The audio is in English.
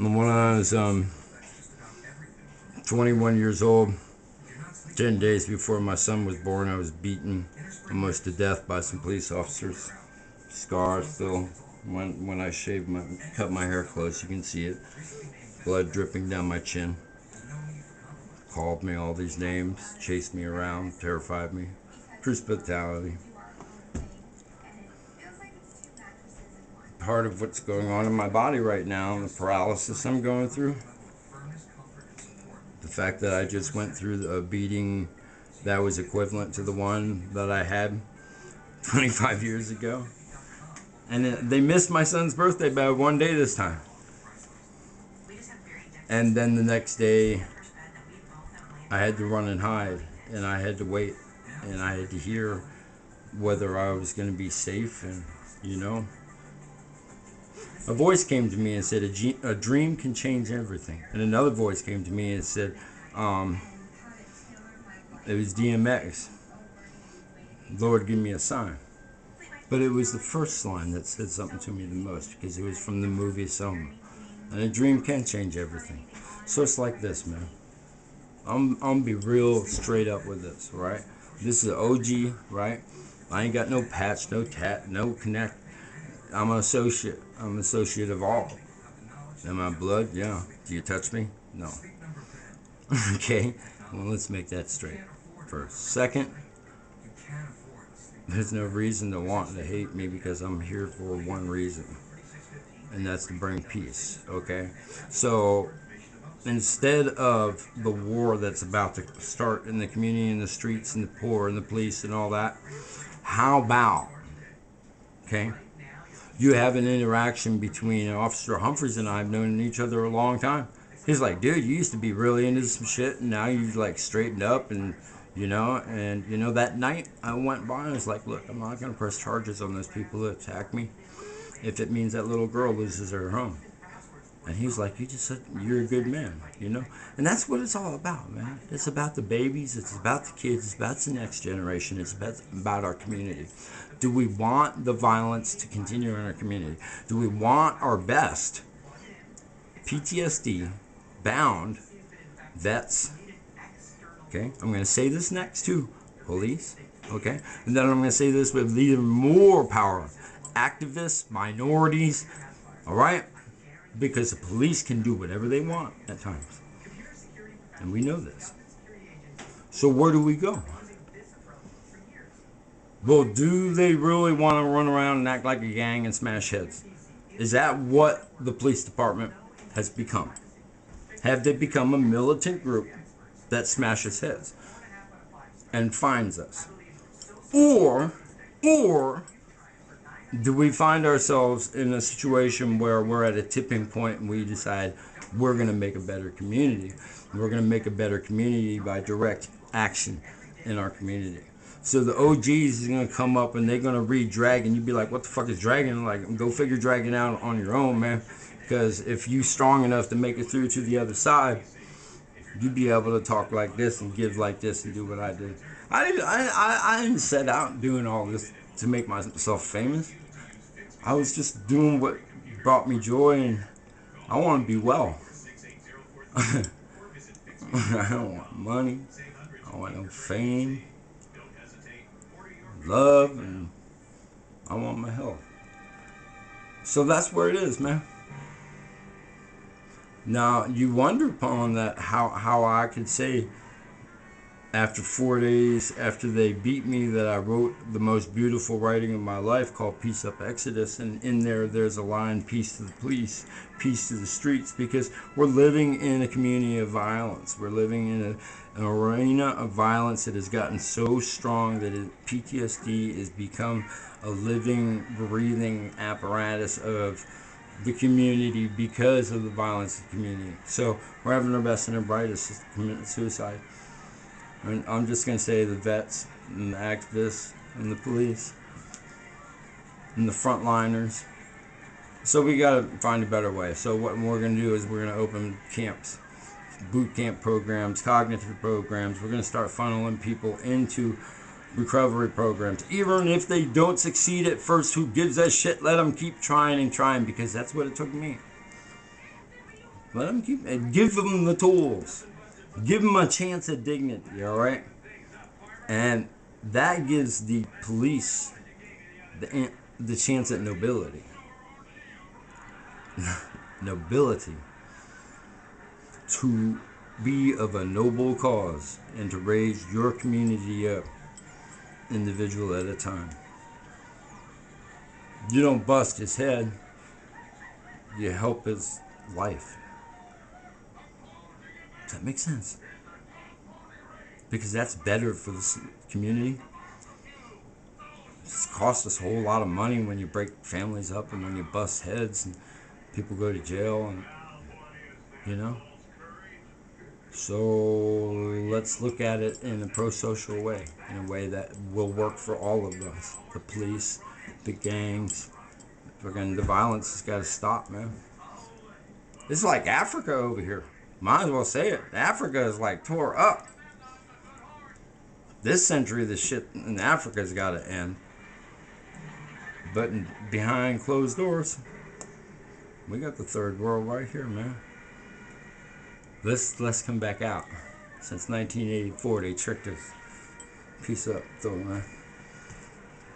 When I was 21 years old, 10 days before my son was born, I was beaten almost to death by some police officers. Scars still. When I cut my hair close, you can see it. Blood dripping down my chin. Called me all these names, chased me around, terrified me. Brutality. Part of what's going on in my body right now, the paralysis I'm going through. The fact that I just went through a beating that was equivalent to the one that I had 25 years ago. And they missed my son's birthday by one day this time. And then the next day, I had to run and hide, and I had to wait, and I had to hear whether I was going to be safe. And, you know, a voice came to me and said, a dream can change everything. And another voice came to me and said, it was DMX, Lord, give me a sign. But it was the first line that said something to me the most, because it was from the movie Selma. And a dream can change everything. So it's like this, man. I'm gonna be real straight up with this, right? This is an OG, right? I ain't got no patch, no tat, no connect. I'm an associate. I'm an associate of all. Am I blood? Yeah. Do you touch me? No. Okay. Well, let's make that straight first. Second, there's no reason to want to hate me, because I'm here for one reason, and that's to bring peace. Okay? So instead of the war that's about to start in the community, in the streets, and the poor, and the police, and all that, how about, okay, you have an interaction between Officer Humphreys and I. Have known each other a long time. He's like, dude, you used to be really into some shit, and now you've like straightened up, and you know, that night I went by and I was like, look, I'm not gonna press charges on those people that attack me if it means that little girl loses her home. And he was like, you just said you're a good man, you know? And that's what it's all about, man. It's about the babies, it's about the kids, it's about the next generation, it's about our community. Do we want the violence to continue in our community? Do we want our best PTSD bound vets? Okay, I'm going to say this next to police, okay? And then I'm going to say this with even more power. Activists, minorities, all right? Because the police can do whatever they want at times. And we know this. So where do we go? Well, do they really want to run around and act like a gang and smash heads? Is that what the police department has become? Have they become a militant group that smashes heads and finds us? Or do we find ourselves in a situation where we're at a tipping point and we decide we're going to make a better community? We're going to make a better community by direct action in our community. So the OGs is going to come up and they're going to read Dragon. You'd be like, what the fuck is Dragon? Like, go figure Dragon out on your own, man. Because if you strong enough to make it through to the other side, you'd be able to talk like this and give like this and do what I did. I didn't set out doing all this to make myself famous. I was just doing what brought me joy, and I want to be well. I don't want money. I don't want no fame, love, and I want my health. So that's where it is, man. Now, you wonder upon that, how I could say after 4 days after they beat me that I wrote the most beautiful writing of my life called Peace Up Exodus. And in there's a line, peace to the police, peace to the streets, because we're living in a community of violence. We're living in an arena of violence that has gotten so strong that PTSD has become a living, breathing apparatus of the community because of the violence of the community. So we're having our best and our brightest committing suicide. And I'm just going to say the vets and the activists and the police and the frontliners. So we got to find a better way. So what we're going to do is we're going to open camps, boot camp programs, cognitive programs. We're going to start funneling people into recovery programs. Even if they don't succeed at first, who gives a shit? Let them keep trying and trying, because that's what it took me. Let them keep and give them the tools. Give them a chance at dignity, all right? And that gives the police the chance at nobility. Nobility. To be of a noble cause and to raise your community up, individual at a time. You don't bust his head, you help his life. Does that make sense? Because that's better for the community. It's cost us a whole lot of money when you break families up and when you bust heads and people go to jail, and you know. So let's look at it in a pro-social way, in a way that will work for all of us. The police, the gangs, the violence has got to stop, man. It's like Africa over here. Might as well say it. Africa is like tore up. This century, the shit in Africa has got to end. But behind closed doors, we got the third world right here, man. Let's come back out. Since 1984, they tricked us. Peace up, Thor, man.